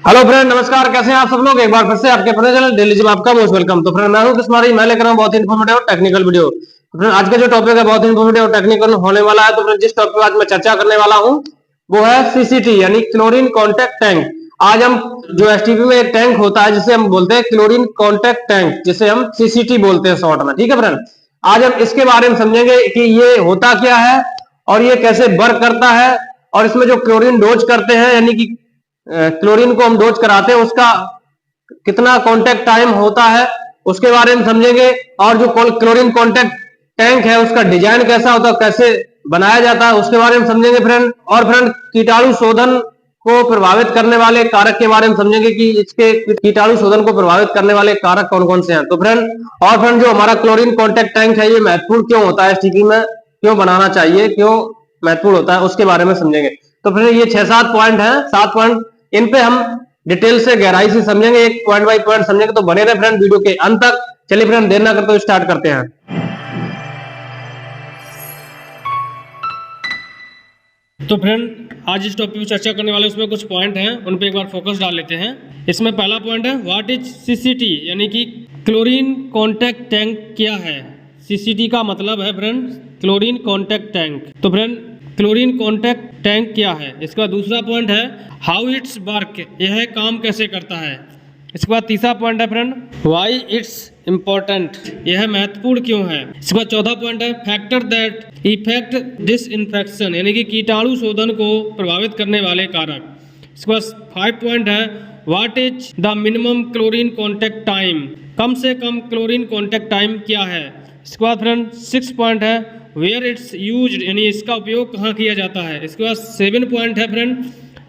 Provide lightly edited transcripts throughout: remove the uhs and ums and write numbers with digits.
Hello friend, नमस्कार। कैसे हैं आप सब लोग? एक बार फिर से आपके अपने चैनल डेली जिम आपका मोस्ट वेलकम। तो फ्रेंड, मैं हूं किस्मारी। मैं लेकर आऊं बहुत ही इन्फॉर्मेटिव और टेक्निकल वीडियो। तो फ्रेंड, आज का जो टॉपिक है बहुत ही इन्फॉर्मेटिव और टेक्निकल होने वाला है। तो फ्रेंड, जिस टॉपिक पर आज मैं चर्चा करने वाला हूं वो है सीसीटी यानी क्लोरीन कॉन्टैक्ट टैंक। आज हम जो एसटीपी में एक टैंक होता है जिसे हम बोलते हैं क्लोरीन कॉन्टैक्ट टैंक, जिसे हम सीसीटी बोलते हैं शॉर्ट में। ठीक है फ्रेंड, आज हम इसके बारे में समझेंगे कि ये होता क्या है और ये कैसे वर्क करता है, और इसमें जो क्लोरीन डोज करते हैं यानी कि क्लोरीन को हम डोज कराते हैं उसका कितना कांटेक्ट टाइम होता है उसके बारे में समझेंगे। और जो क्लोरीन कांटेक्ट टैंक है उसका डिजाइन कैसा होता है, कैसे बनाया जाता है, उसके बारे में समझेंगे फ्रेंड। और फ्रेंड, कीटाणु शोधन को प्रभावित करने वाले कारक के बारे में समझेंगे कि इसके कीटाणु शोधन को प्रभावित करने वाले कारक कौन कौन से हैं। तो फ्रेंड, जो हमारा क्लोरीन कांटेक्ट टैंक है ये महत्वपूर्ण क्यों होता है, एसटीपी में क्यों बनाना चाहिए, क्यों महत्वपूर्ण होता है, उसके बारे में समझेंगे। तो फ्रेंड, ये 6-7 पॉइंट है, 7 पॉइंट, इन पे हम डिटेल से गहराई से समझेंगे, एक पॉइंट बाय पॉइंट समझेंगे। तो बने रहे फ्रेंड वीडियो के अंत तक। चलिए फ्रेंड, देर ना करते हुए स्टार्ट करते हैं। तो फ्रेंड, आज इस टॉपिक पर चर्चा करने वाले उसमें कुछ पॉइंट हैं, उन पे एक बार फोकस डाल लेते हैं। इसमें पहला पॉइंट है व्हाट इज सीसीटी यानी कि क्लोरीन कॉन्टैक्ट टैंक क्या है। सीसीटी का मतलब है फ्रेंड क्लोरीन कॉन्टैक्ट टैंक। तो फ्रेंड, क्लोरीन कॉन्टैक्ट टैंक क्या है। इसका दूसरा पॉइंट है हाउ इट्स वर्क, यह काम कैसे करता है। इसके बाद तीसरा पॉइंट है फ्रेंड व्हाई इट्स इम्पोर्टेंट, यह महत्वपूर्ण क्यों है। इसके बाद चौथा पॉइंट है फैक्टर दैट इफेक्ट डिसइंफेक्शन यानी कि कीटाणु शोधन को प्रभावित करने वाले कारक। इसके बाद 5 पॉइंट है what is the minimum chlorine contact time, कम से कम क्लोरीन कॉन्टैक्ट टाइम क्या है। इसके बाद फ्रेंड 6 पॉइंट है वेयर इट्स यूज्ड यानी इसका उपयोग कहाँ किया जाता है। इसके बाद 7 पॉइंट है फ्रेंड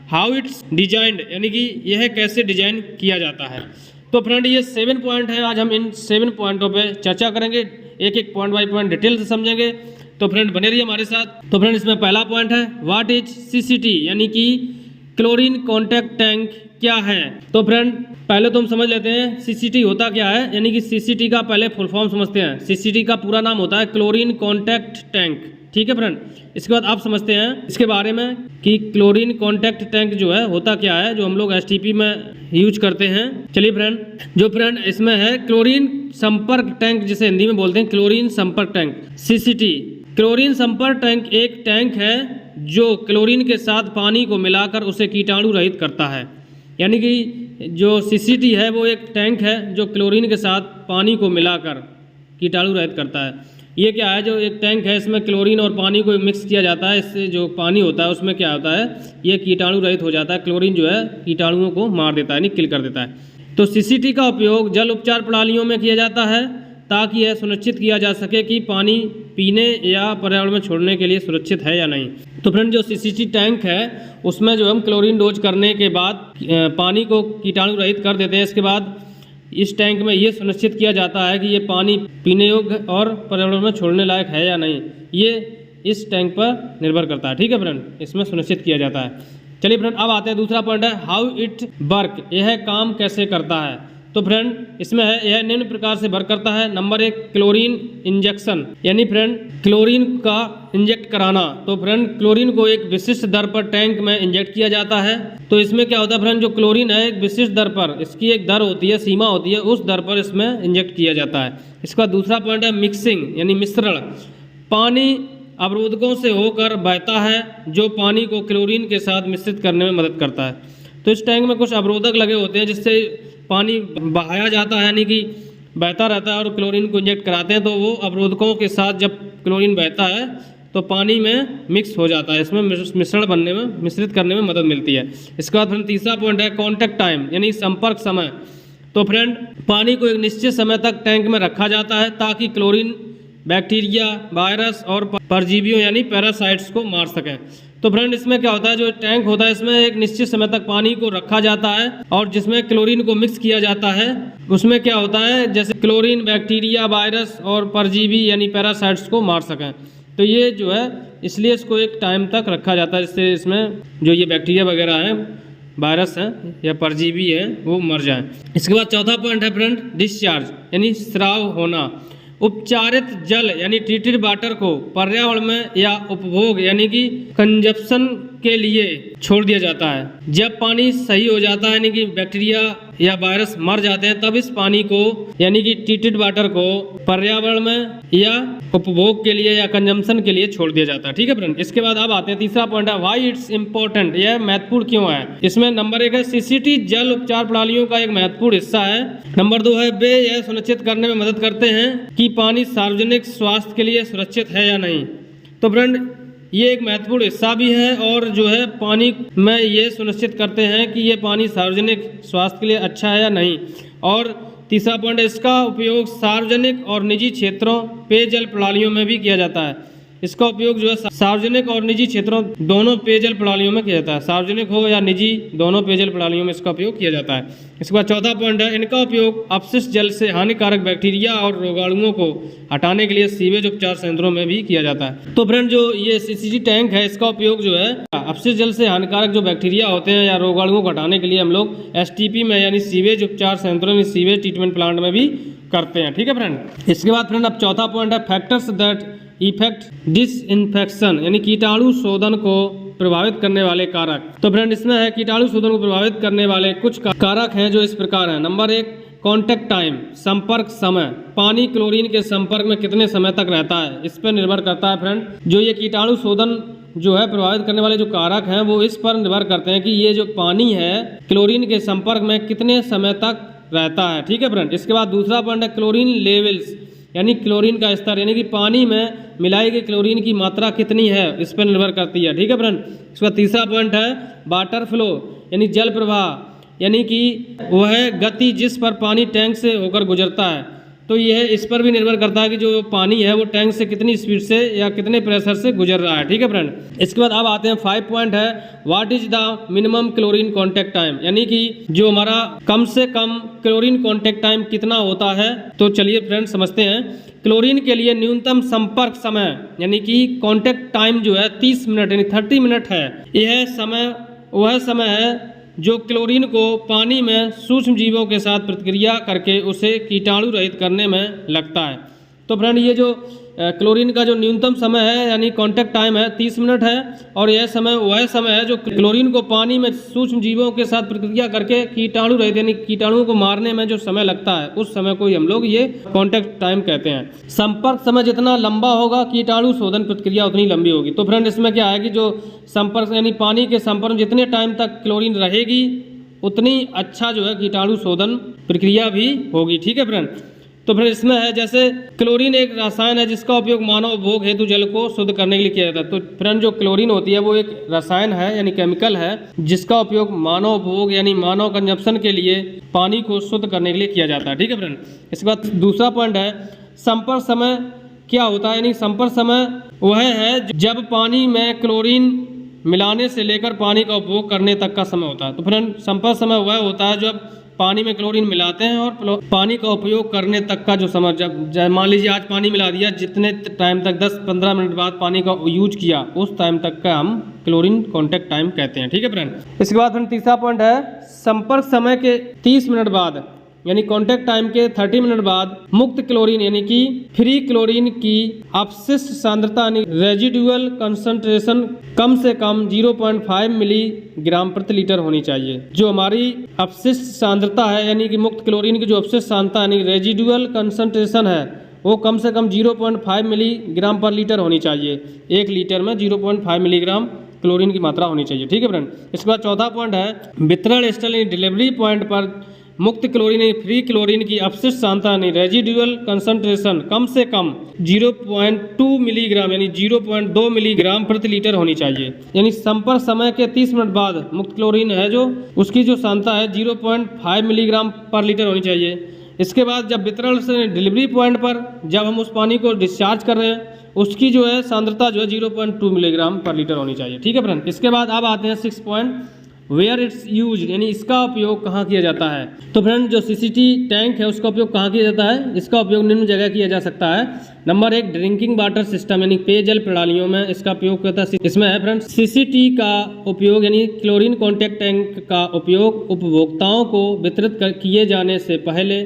हाउ इट्स डिजाइंड यानी कि यह कैसे डिजाइन किया जाता है। तो फ्रेंड, ये 7 पॉइंट है। आज हम इन 7 पॉइंटों पे चर्चा करेंगे, एक एक पॉइंट बाय पॉइंट डिटेल से समझेंगे। तो फ्रेंड, बने रहिए हमारे साथ। तो फ्रेंड, इसमें पहला पॉइंट है व्हाट इज सीसीटी यानी कि क्लोरीन कॉन्टैक्ट टैंक क्या है। तो फ्रेंड, पहले तो हम समझ लेते हैं सीसीटी होता क्या है, यानी कि सीसीटी का पहले फुल फॉर्म समझते हैं। सीसीटी का पूरा नाम होता है क्लोरीन कॉन्टैक्ट टैंक। ठीक है फ्रेंड, इसके बाद आप समझते हैं इसके बारे में कि क्लोरीन कॉन्टैक्ट टैंक जो है होता क्या है, जो हम लोग एसटीपी में यूज करते हैं। चलिए फ्रेंड, इसमें है क्लोरीन संपर्क टैंक, जिसे हिंदी में बोलते हैं क्लोरीन संपर्क टैंक सीसीटी। क्लोरीन संपर्क टैंक एक टैंक है जो क्लोरीन के साथ पानी को मिलाकर उसे कीटाणु रहित करता है। यानी कि जो सीसीटी है वो एक टैंक है जो क्लोरीन के साथ पानी को मिलाकर कीटाणु रहित करता है। ये क्या है, जो एक टैंक है इसमें क्लोरीन और पानी को मिक्स किया जाता है। इससे जो पानी होता है उसमें क्या होता है, ये कीटाणु रहित हो जाता है। क्लोरीन जो है कीटाणुओं को मार देता है, यानी किल कर देता है। तो सीसीटी का उपयोग जल उपचार प्रणालियों में किया जाता है ताकि यह सुनिश्चित किया जा सके कि पानी पीने या पर्यावरण में छोड़ने के लिए सुरक्षित है या नहीं। तो फ्रेंड, जो सीसीटी टैंक है उसमें जो हम क्लोरीन डोज करने के बाद पानी को कीटाणु रहित कर देते हैं। इसके बाद इस टैंक में ये सुनिश्चित किया जाता है कि ये पानी पीने योग्य और पर्यावरण में छोड़ने लायक है या नहीं, ये इस टैंक पर निर्भर करता है। ठीक है फ्रेंड, इसमें सुनिश्चित किया जाता है। चलिए फ्रेंड, अब आते हैं दूसरा पॉइंट है हाउ इट वर्क, यह काम कैसे करता है। तो फ्रेंड, इसमें है यह निम्न प्रकार से वर्क करता है। नंबर 1 क्लोरीन इंजेक्शन यानी फ्रेंड क्लोरीन का इंजेक्ट कराना। तो फ्रेंड, क्लोरीन को एक विशिष्ट दर पर टैंक में इंजेक्ट किया जाता है। तो इसमें क्या होता है फ्रेंड, जो क्लोरीन है एक विशिष्ट दर पर, इसकी एक दर होती है, सीमा होती है, उस दर पर इसमें इंजेक्ट किया जाता है। इसका दूसरा पॉइंट है मिक्सिंग यानी मिश्रण। पानी अवरोधकों से होकर बहता है जो पानी को क्लोरीन के साथ मिश्रित करने में मदद करता है। तो इस टैंक में कुछ अवरोधक लगे होते हैं जिससे पानी बहाया जाता है, यानी कि बहता रहता है, और क्लोरीन को इंजेक्ट कराते हैं तो वो अवरोधकों के साथ जब क्लोरीन बहता है तो पानी में मिक्स हो जाता है, इसमें मिश्रण बनने में, मिश्रित करने में मदद मिलती है। इसके बाद फ्रेंड तीसरा पॉइंट है कॉन्टैक्ट टाइम यानी संपर्क समय। तो फ्रेंड, पानी को एक निश्चित समय तक टैंक में रखा जाता है ताकि क्लोरीन बैक्टीरिया, वायरस और परजीवियों यानी पैरासाइट्स को मार सकें। तो फ्रेंड, इसमें क्या होता है, जो टैंक होता है इसमें एक निश्चित समय तक पानी को रखा जाता है और जिसमें क्लोरीन को मिक्स किया जाता है, उसमें क्या होता है, जैसे क्लोरीन बैक्टीरिया, वायरस और परजीवी यानी पैरासाइट्स को मार सकें। तो ये जो है इसलिए इसको एक टाइम तक रखा जाता है जिससे इसमें जो ये बैक्टीरिया वगैरह हैं, वायरस हैं या परजीवी हैं, वो मर जाएं। इसके बाद चौथा पॉइंट है फ्रेंड डिस्चार्ज यानी स्राव होना। उपचारित जल यानी ट्रीटेड वाटर को पर्यावरण में या उपभोग यानी कि कंजप्शन के लिए छोड़ दिया जाता है। जब पानी सही हो जाता है यानी कि बैक्टीरिया या वायरस मर जाते हैं, तब इस पानी को यानी कि ट्रीटेड वाटर को पर्यावरण में या उपभोग के लिए या कंजम्पशन के लिए छोड़ दिया जाता है। ठीक है फ्रेंड। इसके बाद अब आते हैं तीसरा पॉइंट है व्हाई इट्स इम्पोर्टेंट, यह महत्वपूर्ण क्यों है। इसमें नंबर 1 है सीसीटी जल उपचार प्रणालियों का एक महत्वपूर्ण हिस्सा है। नंबर 2 है वे यह सुनिश्चित करने में मदद करते हैं कि पानी सार्वजनिक स्वास्थ्य के लिए सुरक्षित है या नहीं। तो फ्रेंड ये एक महत्वपूर्ण हिस्सा भी है और जो है पानी में ये सुनिश्चित करते हैं कि ये पानी सार्वजनिक स्वास्थ्य के लिए अच्छा है या नहीं। और तीसरा पॉइंट है इसका उपयोग सार्वजनिक और निजी क्षेत्रों पेयजल प्रणालियों में भी किया जाता है। इसका उपयोग जो है सार्वजनिक और निजी क्षेत्रों दोनों पेयजल प्रणालियों में किया जाता है। सार्वजनिक हो या निजी दोनों पेयजल प्रणालियों में इसका उपयोग किया जाता है। इसके बाद चौथा पॉइंट है इनका उपयोग अपशिष्ट जल से हानिकारक बैक्टीरिया और रोगाणुओं को हटाने के लिए सीवेज उपचार संयंत्रों में भी किया जाता है। तो फ्रेंड जो ये सीसीटी टैंक है इसका उपयोग जो है अपशिष्ट जल से हानिकारक जो बैक्टीरिया होते हैं या रोगाणुओं को हटाने के लिए हम लोग एसटीपी में यानी सीवेज उपचार संयंत्रों में सीवेज ट्रीटमेंट प्लांट में भी करते हैं। ठीक है फ्रेंड। इसके बाद फ्रेंड अब चौथा पॉइंट है फैक्टर्स दैट इफेक्ट डिसइंफेक्शन यानी कीटाणु शोधन को प्रभावित करने वाले कारक। तो फ्रेंड इसमें है कीटाणु शोधन को प्रभावित करने वाले कुछ कारक हैं जो इस प्रकार हैं। नंबर 1 कांटेक्ट टाइम, संपर्क समय। पानी क्लोरीन के संपर्क में कितने समय तक रहता है इस पर निर्भर करता है फ्रेंड। जो ये कीटाणु शोधन जो है प्रभावित करने वाले जो कारक हैं वो इस पर निर्भर करते हैं कि ये जो पानी है क्लोरीन के संपर्क में कितने समय तक रहता है। ठीक है फ्रेंड। इसके बाद दूसरा पॉइंट है क्लोरीन लेवल्स यानी क्लोरीन का स्तर यानी कि पानी में मिलाई गई क्लोरीन की मात्रा कितनी है इस पर निर्भर करती है। ठीक है फ्रेंड। इसका तीसरा पॉइंट है वाटर फ्लो यानी जल प्रवाह यानी कि वह गति जिस पर पानी टैंक से होकर गुजरता है। तो यह इस पर भी निर्भर करता है कि जो पानी है वो टैंक से कितनी स्पीड से या कितने प्रेशर से गुजर रहा है। ठीक है फ्रेंड। इसके बाद अब आते हैं 5 पॉइंट है what is the minimum chlorine contact time यानी कि जो हमारा कम से कम क्लोरीन कांटेक्ट टाइम कितना होता है। तो चलिए फ्रेंड समझते हैं। क्लोरीन के लिए न्यूनतम संपर्क समय यानी कि कांटेक्ट टाइम जो है 30 मिनट यानी 30 मिनट है। यह समय वह समय है जो क्लोरीन को पानी में सूक्ष्म जीवों के साथ प्रतिक्रिया करके उसे कीटाणु रहित करने में लगता है। तो फ्रेंड ये जो क्लोरीन का जो न्यूनतम समय है यानी कांटेक्ट टाइम है 30 मिनट है और यह समय वह समय है जो क्लोरीन को पानी में सूक्ष्म जीवों के साथ प्रतिक्रिया करके कीटाणु रहित यानी कीटाणुओं को मारने में जो समय लगता है उस समय को ही हम लोग ये कांटेक्ट टाइम कहते हैं। संपर्क समय जितना लंबा होगा कीटाणु शोधन प्रक्रिया उतनी लंबी होगी। तो फ्रेंड इसमें क्या है कि जो संपर्क यानी पानी के संपर्क में जितने टाइम तक क्लोरीन रहेगी उतनी अच्छा जो है कीटाणु शोधन प्रक्रिया भी होगी। ठीक है फ्रेंड। तो फिर इसमें है जैसे क्लोरीन एक रसायन है जिसका उपयोग मानव उपभोग हेतु जल को शुद्ध करने के लिए किया जाता है। तो फ्रेंड जो क्लोरीन होती है वो एक रसायन है यानी केमिकल है जिसका उपयोग मानव उपभोग यानी मानव कंजप्शन के लिए पानी को शुद्ध करने के लिए किया जाता है। ठीक है फ्रेंड। इसके बाद दूसरा पॉइंट है संपर्क समय क्या होता है यानी संपर्क समय वह है जब पानी में क्लोरीन मिलाने से लेकर पानी का उपभोग करने तक का समय होता है। तो फ्रेंड संपर्क समय वह होता है जब पानी में क्लोरीन मिलाते हैं और पानी का उपयोग करने तक का जो समय जब मान लीजिए आज पानी मिला दिया जितने टाइम तक 10-15 मिनट बाद पानी का यूज किया उस टाइम तक का हम क्लोरीन कांटेक्ट टाइम कहते हैं। ठीक है फ्रेंड। इसके बाद फ्रेंड तीसरा पॉइंट है संपर्क समय के 30 मिनट बाद यानी कांटेक्ट टाइम के 30 मिनट बाद मुक्त क्लोरीन यानी कि फ्री क्लोरीन की अपशिष्ट सांद्रता यानी रेजिडुअल कंसंट्रेशन कम से कम 0.5 मिलीग्राम प्रति लीटर होनी चाहिए। जो हमारी अपशिष्ट सांद्रता है यानी कि मुक्त क्लोरीन की जो अपशिष्ट सांद्रता यानी रेजिडुअल कंसंट्रेशन है वो कम से कम 0.5 मिलीग्राम पर लीटर होनी चाहिए। 1 लीटर में 0.5 मिलीग्राम क्लोरीन की मात्रा होनी चाहिए। ठीक है फ्रेंड। इसके बाद चौथा पॉइंट है वितरण स्थल यानी डिलीवरी पॉइंट पर मुक्त क्लोरीन यानी फ्री क्लोरीन की अपशिष्ट सांद्रता यानी रेजिडुअल कंसंट्रेशन कम से कम 0.2 मिलीग्राम यानी 0.2 मिलीग्राम प्रति लीटर होनी चाहिए। यानी संपर्क समय के 30 मिनट बाद मुक्त क्लोरीन है जो उसकी जो सांद्रता है 0.5 मिलीग्राम पर लीटर होनी चाहिए। इसके बाद जब वितरण से डिलीवरी पॉइंट पर जब हम उस पानी को डिस्चार्ज कर रहे हैं उसकी जो है सांद्रता जो है 0.2 मिलीग्राम पर लीटर होनी चाहिए। ठीक है फ्रेंड। इसके बाद अब आते हैं 6 पॉइंट वेयर इट्स यूज यानी इसका उपयोग कहाँ किया जाता है। तो फ्रेंड जो सीसीटी टैंक है उसका उपयोग कहाँ किया जाता है। इसका उपयोग निम्न जगह किया जा सकता है। नंबर 1 ड्रिंकिंग वाटर सिस्टम यानी पेयजल प्रणालियों में इसका उपयोग होता है। इसमें है फ्रेंड सीसीटी का उपयोग यानी क्लोरीन कांटेक्ट टैंक का उपयोग उपभोक्ताओं को वितरित किए जाने से पहले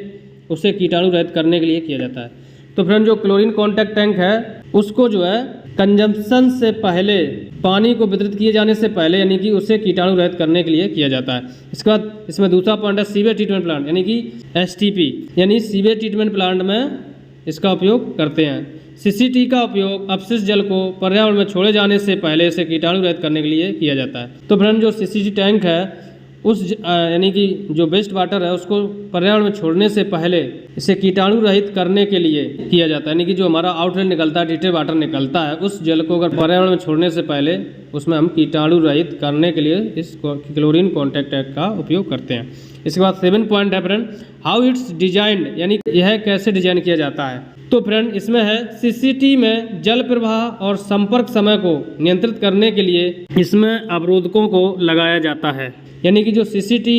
उसे कीटाणु रहित करने के लिए किया जाता है। तो फ्रेंड जो क्लोरीन कांटेक्ट टैंक है उसको जो है कंजम्पशन से पहले, पानी को वितरित किए जाने से पहले, यानी कि उसे कीटाणु रहित करने के लिए किया जाता है। इसके बाद इसमें दूसरा पॉइंट है सीवेज ट्रीटमेंट प्लांट, यानी कि STP, यानी सीवेज ट्रीटमेंट प्लांट में इसका उपयोग करते हैं। CCT का उपयोग अपशिष्ट जल को पर्यावरण में छोड़े जाने से पहले इसे कीटाणु रहित करने के लिए किया जाता है। तो फ्रेंड जो CCT टैंक है यानी कि जो वेस्ट वाटर है उसको पर्यावरण में छोड़ने से पहले इसे कीटाणु रहित करने के लिए किया जाता है। यानी कि जो हमारा आउटलेट निकलता है, ट्रीटेड वाटर निकलता है, उस जल को अगर पर्यावरण में छोड़ने से पहले उसमें हम कीटाणु रहित करने के लिए इस क्लोरीन कॉन्टैक्ट टैंक का उपयोग करते हैं। इसके बाद 7 पॉइंट है फ्रेंड, हाउ इट्स डिजाइंड, यानी यह कैसे डिजाइन किया जाता है। तो फ्रेंड इसमें है CCT में जल प्रवाह और संपर्क समय को नियंत्रित करने के लिए इसमें अवरोधकों को लगाया जाता है। यानी कि जो CCT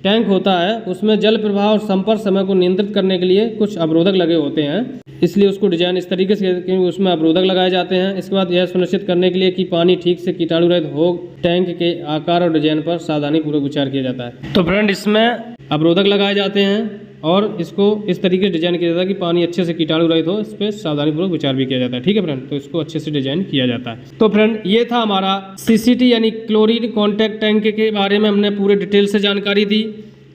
टैंक होता है उसमें जल प्रवाह और संपर्क समय को नियंत्रित करने के लिए कुछ अवरोधक लगे होते हैं, इसलिए उसको डिजाइन इस तरीके से कि उसमें अवरोधक लगाए जाते हैं। इसके बाद यह सुनिश्चित करने के लिए कि पानी ठीक से कीटाणु रहित हो, टैंक के आकार और डिजाइन पर सावधानीपूर्वक विचार किया जाता है। तो फ्रेंड इसमें अवरोधक लगाए जाते हैं और इसको इस तरीके से डिजाइन किया जाता है कि पानी अच्छे से कीटाणु रहित हो, इस पर सावधानीपूर्वक विचार भी किया जाता है। ठीक है फ्रेंड, तो इसको अच्छे से डिजाइन किया जाता है। तो फ्रेंड ये था हमारा CCT यानी क्लोरीन कॉन्टैक्ट टैंक के बारे में हमने पूरे डिटेल से जानकारी दी।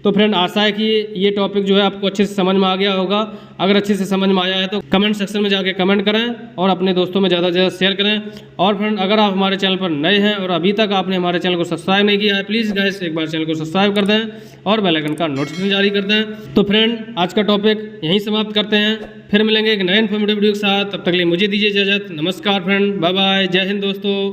तो फ्रेंड आशा है कि ये टॉपिक जो है आपको अच्छे से समझ में आ गया होगा। अगर अच्छे से समझ में आया है तो कमेंट सेक्शन में जाके कमेंट करें और अपने दोस्तों में ज़्यादा से ज़्यादा शेयर करें। और फ्रेंड अगर आप हमारे चैनल पर नए हैं और अभी तक आपने हमारे चैनल को सब्सक्राइब नहीं किया है, प्लीज़ गाइस एक बार चैनल को सब्सक्राइब कर दें और बेल आइकन का नोटिफिकेशन जारी कर दें। तो फ्रेंड आज का टॉपिक यहीं समाप्त करते हैं, फिर मिलेंगे एक नए इन्फॉर्मेटिव वीडियो के साथ। तब तक के लिए मुझे दीजिए इजाज़त। नमस्कार फ्रेंड, बाय बाय, जय हिंद दोस्तों।